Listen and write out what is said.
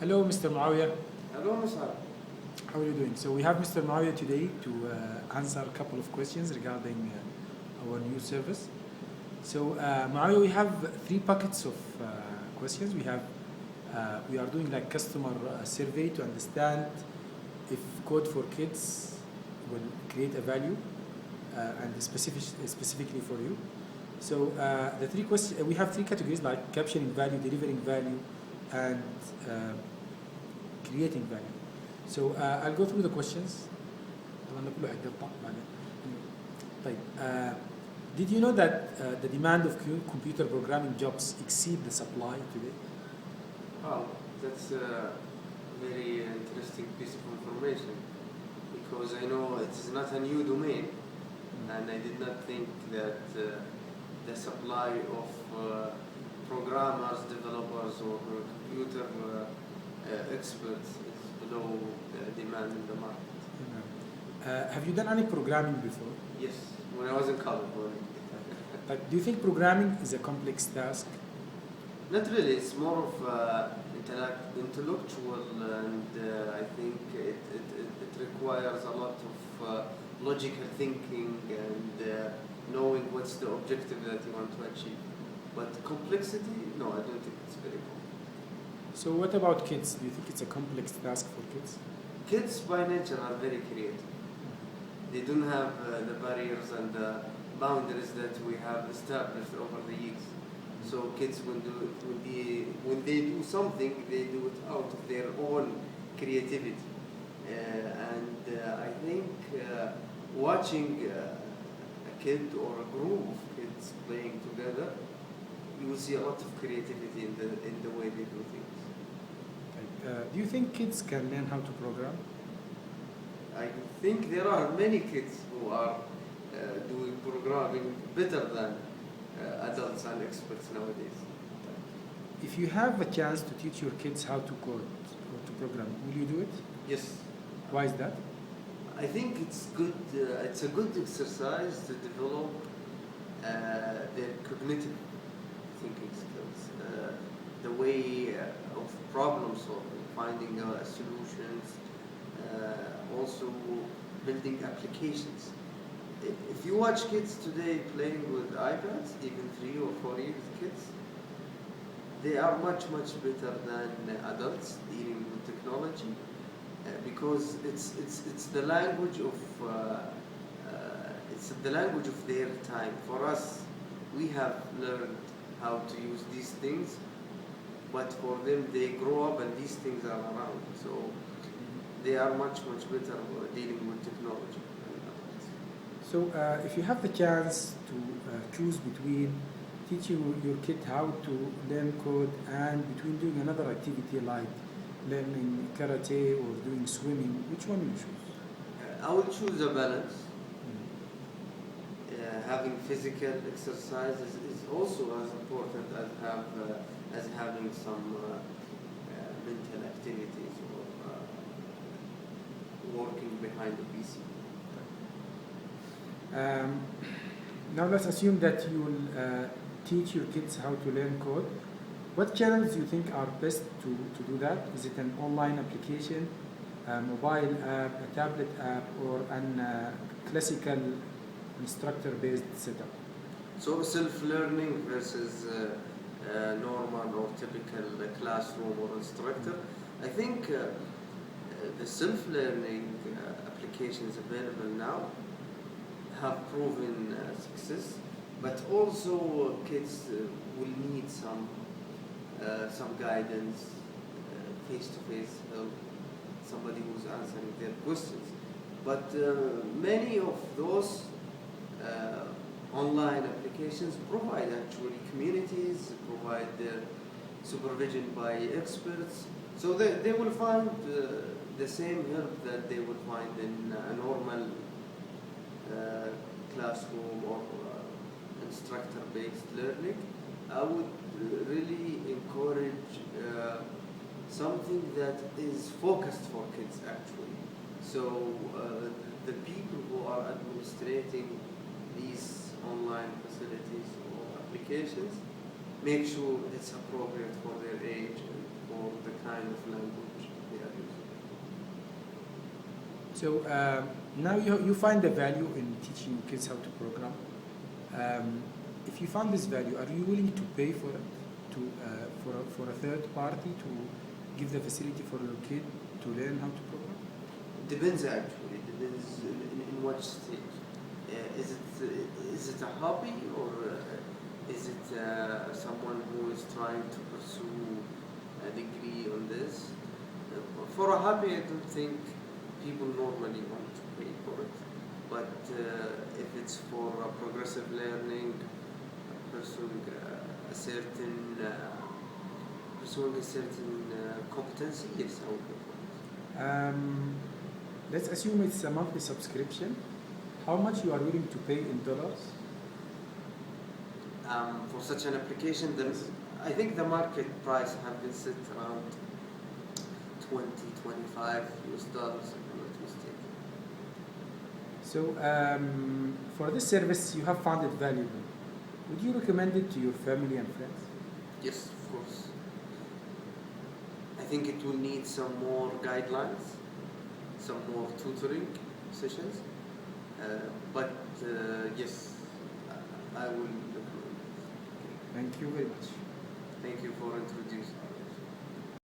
Hello, Mr. Muawiyah. Hello, Musab. How are you doing? So we have Mr. Muawiyah today to answer a couple of questions regarding our new service. So Muawiyah, we have three buckets of questions. We are doing like customer survey to understand if code for kids will create a value and specifically for you. So the three questions we have three categories like capturing value, delivering value, and creating value. So I'll go through the questions. طبعاً كله هيتقطع بعدين. طيب, did you know that the demand of computer programming jobs exceed the supply today? Wow, that's a very interesting piece of information because I know it is not a new domain and I did not think that the supply of programmers, developers or computer experts is below the demand in the market. Have you done any programming before? Yes, when I was in college. Like, do you think programming is a complex task? Not really, it's more of intellectual and I think it requires a lot of logical thinking and knowing what's the objective that you want to achieve. But complexity, no, I don't think it's very complex. So what about kids? Do you think it's a complex task for kids? Kids by nature are very creative. They don't have the barriers and the boundaries that we have established over the years. So kids when they do something, they do it out of their own creativity. I think watching a kid or a group of kids playing together, you will see a lot of creativity in the way they do things. Do you think kids can learn how to program? I think there are many kids who are doing programming better than adults and experts nowadays. If you have a chance to teach your kids how to code or to program, will you do it? Yes. Why is that? I think it's good. It's a good exercise to develop their cognitive thinking skills, the way of problem solving, finding solutions, also building applications. If you watch kids today playing with iPads, even 3 or 4 years kids, they are much better than adults dealing with technology because it's the language of their time. For us, we have learned how to use these things, but for them, they grow up and these things are around. So they are much better dealing with technology. So if you have the chance to choose between teaching your kid how to learn code and between doing another activity like learning karate or doing swimming, which one will you choose? I will choose a balance. Having physical exercises is also as important as having some mental activities or working behind the PC. Now let's assume that you will teach your kids how to learn code. What channels do you think are best to do that? Is it an online application, a mobile app, a tablet app, or a classical instructor-based setup? So self-learning versus normal or typical classroom or instructor. I think the self-learning applications available now have proven success, but also kids will need some guidance, face-to-face help, somebody who's answering their questions. But many of those online applications provide actually communities, provide supervision by experts, so they will find the same help that they would find in a normal classroom or instructor-based learning. I would really encourage something that is focused for kids actually. So the people who are administrating these online facilities or applications make sure it's appropriate for their age and for the kind of language they are using. So now you find the value in teaching kids how to program. If you found this value, are you willing to pay for it, for a third party to give the facility for your kid to learn how to program? Depends actually. Depends in what stage. Is it a hobby or is it someone who is trying to pursue a degree on this? For a hobby, I don't think people normally want to pay for it. But if it's for progressive learning, pursuing a certain competency, yes, I would go for it. Let's assume it's a monthly subscription. How much you are willing to pay in dollars? For such an application, I think the market price have been set around 25 US dollars, if I'm not mistaken. So for this service, you have found it valuable. Would you recommend it to your family and friends? Yes, of course. I think it will need some more guidelines, some more tutoring sessions, but yes, I will recommend it. Thank you very much. Thank you for introducing.